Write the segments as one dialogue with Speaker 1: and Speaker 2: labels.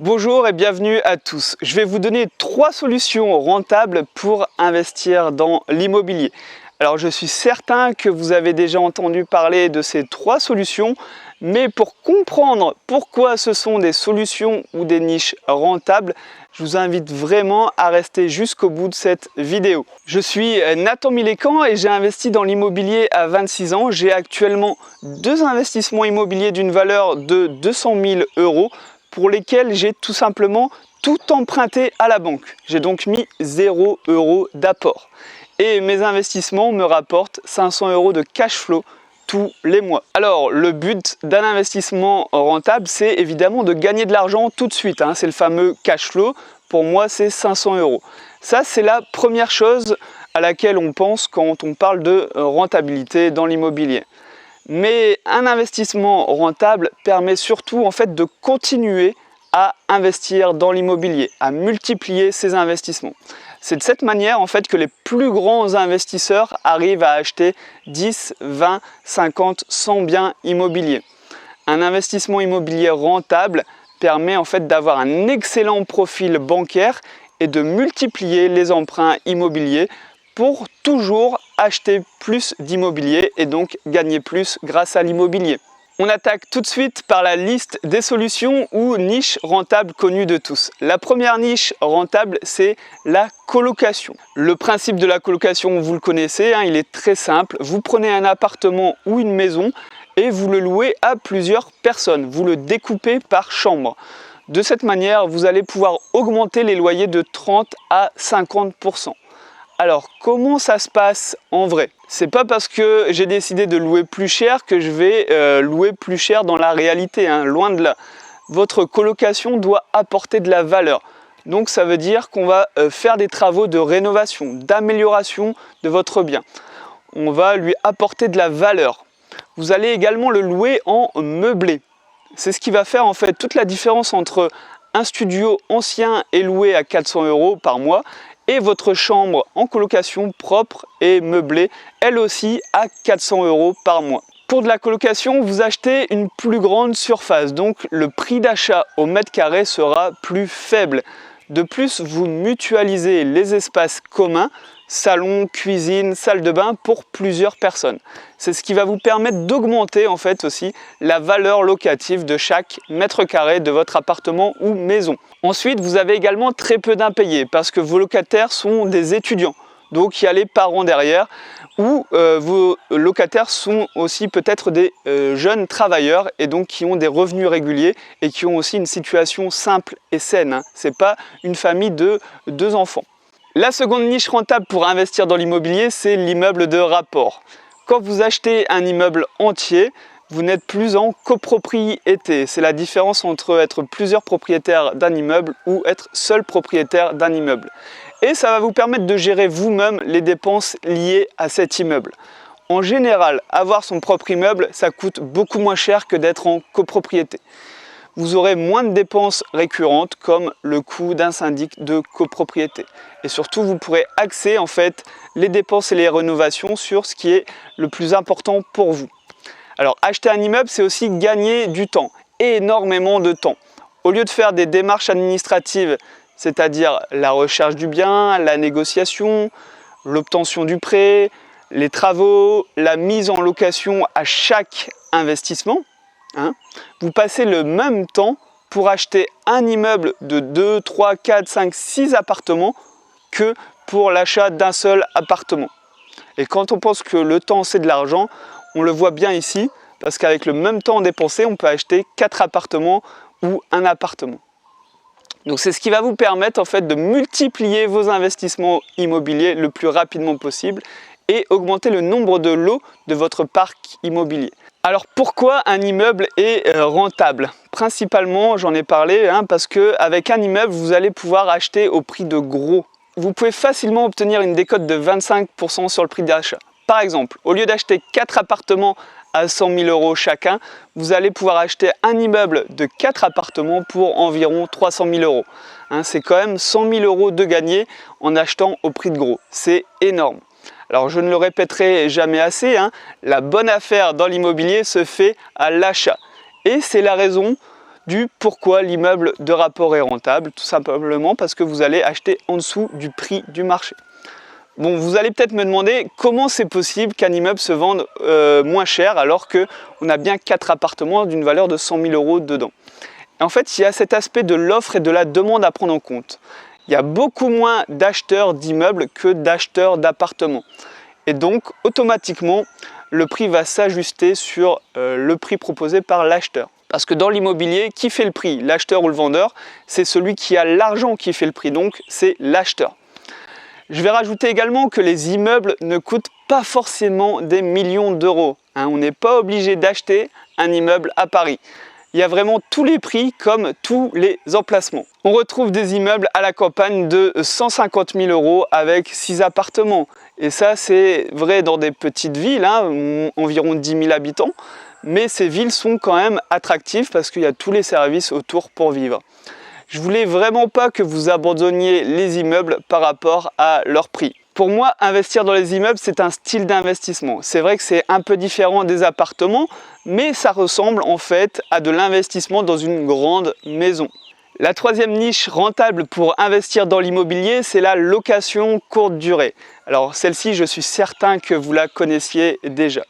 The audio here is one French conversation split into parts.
Speaker 1: Bonjour et bienvenue à tous. Je vais vous donner 3 solutions rentables pour investir dans l'immobilier. Alors je suis certain que vous avez déjà entendu parler de ces 3 solutions, mais pour comprendre pourquoi ce sont des solutions ou des niches rentables, je vous invite vraiment à rester jusqu'au bout de cette vidéo. Je suis Nathan Milécan et j'ai investi dans l'immobilier à 26 ans. J'ai actuellement 2 investissements immobiliers d'une valeur de 200 000 € pour lesquels j'ai tout simplement tout emprunté à la banque. J'ai donc mis 0 € d'apport. Et mes investissements me rapportent 500 € de cash flow tous les mois. Alors, le but d'un investissement rentable, c'est évidemment de gagner de l'argent tout de suite. C'est le fameux cash flow. Pour moi, c'est 500 €. Ça, c'est la première chose à laquelle on pense quand on parle de rentabilité dans l'immobilier. Mais un investissement rentable permet surtout en fait de continuer à investir dans l'immobilier, à multiplier ses investissements. C'est de cette manière en fait que les plus grands investisseurs arrivent à acheter 10, 20, 50, 100 biens immobiliers. Un investissement immobilier rentable permet en fait d'avoir un excellent profil bancaire et de multiplier les emprunts immobiliers pour toujours acheter plus d'immobilier et donc gagner plus grâce à l'immobilier. On attaque tout de suite par la liste des solutions ou niches rentables connues de tous. La première niche rentable, c'est la colocation. Le principe de la colocation, vous le connaissez, il est très simple. Vous prenez un appartement ou une maison et vous le louez à plusieurs personnes. Vous le découpez par chambre. De cette manière, vous allez pouvoir augmenter les loyers de 30 à 50%. Alors, comment ça se passe en vrai? C'est pas parce que j'ai décidé de louer plus cher que je vais louer plus cher dans la réalité, loin de là. Votre colocation doit apporter de la valeur. Donc ça veut dire qu'on va faire des travaux de rénovation, d'amélioration de votre bien. On va lui apporter de la valeur. Vous allez également le louer en meublé. C'est ce qui va faire en fait toute la différence entre un studio ancien et loué à 400 € par mois et votre chambre en colocation propre et meublée, elle aussi à 400 € par mois. Pour de la colocation, vous achetez une plus grande surface, donc le prix d'achat au mètre carré sera plus faible. De plus, vous mutualisez les espaces communs, salon, cuisine, salle de bain pour plusieurs personnes. C'est ce qui va vous permettre d'augmenter en fait aussi la valeur locative de chaque mètre carré de votre appartement ou maison. Ensuite, vous avez également très peu d'impayés parce que vos locataires sont des étudiants. Donc il y a les parents derrière ou vos locataires sont aussi peut-être des jeunes travailleurs et donc qui ont des revenus réguliers et qui ont aussi une situation simple et saine. C'est pas une famille de 2 enfants. La seconde niche rentable pour investir dans l'immobilier, c'est l'immeuble de rapport. Quand vous achetez un immeuble entier, vous n'êtes plus en copropriété. C'est la différence entre être plusieurs propriétaires d'un immeuble ou être seul propriétaire d'un immeuble. Et ça va vous permettre de gérer vous-même les dépenses liées à cet immeuble. En général, avoir son propre immeuble, ça coûte beaucoup moins cher que d'être en copropriété. Vous aurez moins de dépenses récurrentes comme le coût d'un syndic de copropriété. Et surtout, vous pourrez axer en fait les dépenses et les rénovations sur ce qui est le plus important pour vous. Alors, acheter un immeuble, c'est aussi gagner du temps, énormément de temps. Au lieu de faire des démarches administratives, c'est-à-dire la recherche du bien, la négociation, l'obtention du prêt, les travaux, la mise en location à chaque investissement, vous passez le même temps pour acheter un immeuble de 2, 3, 4, 5, 6 appartements que pour l'achat d'un seul appartement. Et quand on pense que le temps c'est de l'argent, on le voit bien ici, parce qu'avec le même temps dépensé, on peut acheter 4 appartements ou un appartement. Donc c'est ce qui va vous permettre en fait de multiplier vos investissements immobiliers le plus rapidement possible et augmenter le nombre de lots de votre parc immobilier. Alors pourquoi un immeuble est rentable? Principalement, j'en ai parlé, parce qu'avec un immeuble, vous allez pouvoir acheter au prix de gros. Vous pouvez facilement obtenir une décote de 25% sur le prix d'achat. Par exemple, au lieu d'acheter 4 appartements à 100 000 € chacun, vous allez pouvoir acheter un immeuble de 4 appartements pour environ 300 000 €. C'est quand même 100 000 € de gagné en achetant au prix de gros. C'est énorme. Alors je ne le répéterai jamais assez, la bonne affaire dans l'immobilier se fait à l'achat. Et c'est la raison du pourquoi l'immeuble de rapport est rentable, tout simplement parce que vous allez acheter en dessous du prix du marché. Bon, vous allez peut-être me demander comment c'est possible qu'un immeuble se vende moins cher alors qu'on a bien 4 appartements d'une valeur de 100 000 € dedans. Et en fait, il y a cet aspect de l'offre et de la demande à prendre en compte. Il y a beaucoup moins d'acheteurs d'immeubles que d'acheteurs d'appartements. Et donc, automatiquement, le prix va s'ajuster sur le prix proposé par l'acheteur. Parce que dans l'immobilier, qui fait le prix? L'acheteur ou le vendeur? C'est celui qui a l'argent qui fait le prix, donc c'est l'acheteur. Je vais rajouter également que les immeubles ne coûtent pas forcément des millions d'euros. On n'est pas obligé d'acheter un immeuble à Paris. Il y a vraiment tous les prix comme tous les emplacements. On retrouve des immeubles à la campagne de 150 000 € avec 6 appartements. Et ça, c'est vrai dans des petites villes, environ 10 000 habitants. Mais ces villes sont quand même attractives parce qu'il y a tous les services autour pour vivre. Je voulais vraiment pas que vous abandonniez les immeubles par rapport à leur prix. Pour moi, investir dans les immeubles, c'est un style d'investissement. C'est vrai que c'est un peu différent des appartements, mais ça ressemble en fait à de l'investissement dans une grande maison. La troisième niche rentable pour investir dans l'immobilier, c'est la location courte durée. Alors celle-ci, je suis certain que vous la connaissiez déjà.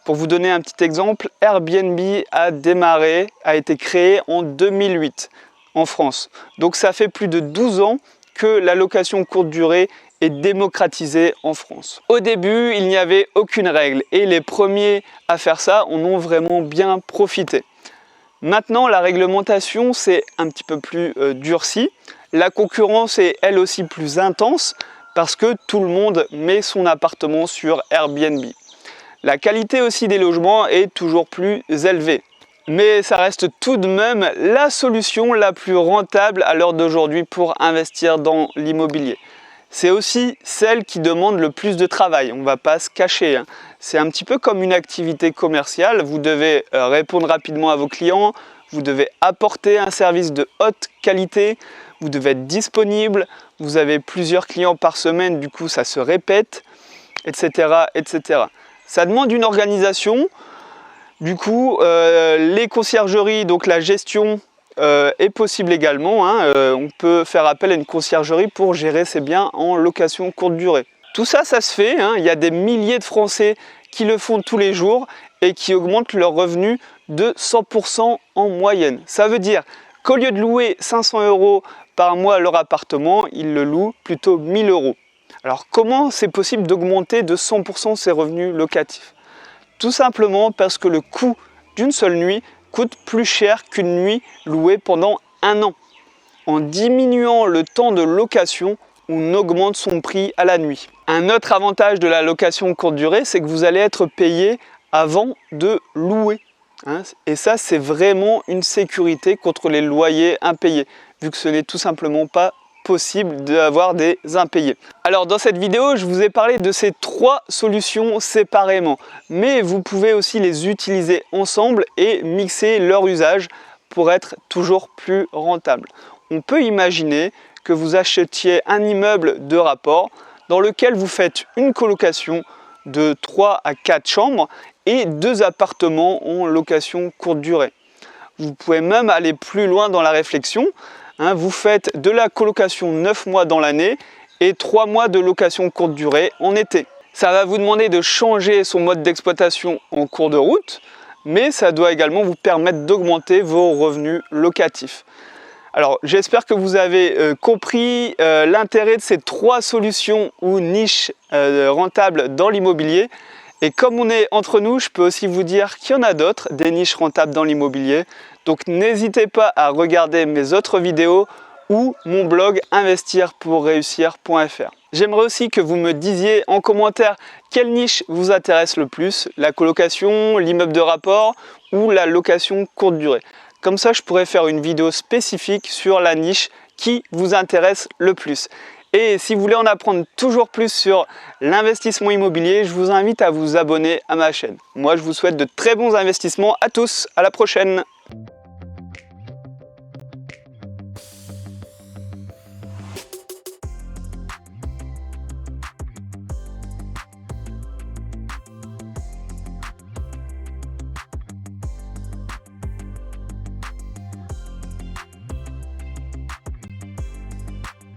Speaker 1: Pour vous donner un petit exemple, Airbnb a été créé en 2008 en France. Donc ça fait plus de 12 ans que la location courte durée est démocratisée en France. Au début, il n'y avait aucune règle et les premiers à faire ça en ont vraiment bien profité. Maintenant, la réglementation s'est un petit peu plus durcie. La concurrence est elle aussi plus intense parce que tout le monde met son appartement sur Airbnb. La qualité aussi des logements est toujours plus élevée. Mais ça reste tout de même la solution la plus rentable à l'heure d'aujourd'hui pour investir dans l'immobilier. C'est aussi celle qui demande le plus de travail, on ne va pas se cacher. C'est un petit peu comme une activité commerciale, vous devez répondre rapidement à vos clients, vous devez apporter un service de haute qualité, vous devez être disponible, vous avez plusieurs clients par semaine, du coup ça se répète, etc., etc. Ça demande une organisation. Du coup, les conciergeries, donc la gestion est possible également. On peut faire appel à une conciergerie pour gérer ses biens en location courte durée. Tout ça, ça se fait. Il y a des milliers de Français qui le font tous les jours et qui augmentent leurs revenus de 100% en moyenne. Ça veut dire qu'au lieu de louer 500 € par mois leur appartement, ils le louent plutôt 1000 €. Alors comment c'est possible d'augmenter de 100% ses revenus locatifs? Tout simplement parce que le coût d'une seule nuit coûte plus cher qu'une nuit louée pendant un an. En diminuant le temps de location, on augmente son prix à la nuit. Un autre avantage de la location courte durée, c'est que vous allez être payé avant de louer. Et ça, c'est vraiment une sécurité contre les loyers impayés, vu que ce n'est tout simplement pas possible d'avoir des impayés. Alors dans cette vidéo, je vous ai parlé de ces 3 solutions séparément, mais vous pouvez aussi les utiliser ensemble et mixer leur usage pour être toujours plus rentable. On peut imaginer que vous achetiez un immeuble de rapport dans lequel vous faites une colocation de 3 à 4 chambres et 2 appartements en location courte durée. Vous pouvez même aller plus loin dans la réflexion. Vous faites de la colocation 9 mois dans l'année et 3 mois de location courte durée en été. Ça va vous demander de changer son mode d'exploitation en cours de route, mais ça doit également vous permettre d'augmenter vos revenus locatifs. Alors j'espère que vous avez compris l'intérêt de ces 3 solutions ou niches rentables dans l'immobilier. Et comme on est entre nous, je peux aussi vous dire qu'il y en a d'autres, des niches rentables dans l'immobilier. Donc n'hésitez pas à regarder mes autres vidéos ou mon blog investirpourreussir.fr. J'aimerais aussi que vous me disiez en commentaire quelle niche vous intéresse le plus, la colocation, l'immeuble de rapport ou la location courte durée. Comme ça, je pourrais faire une vidéo spécifique sur la niche qui vous intéresse le plus. Et si vous voulez en apprendre toujours plus sur l'investissement immobilier, je vous invite à vous abonner à ma chaîne. Moi, je vous souhaite de très bons investissements à tous. À la prochaine!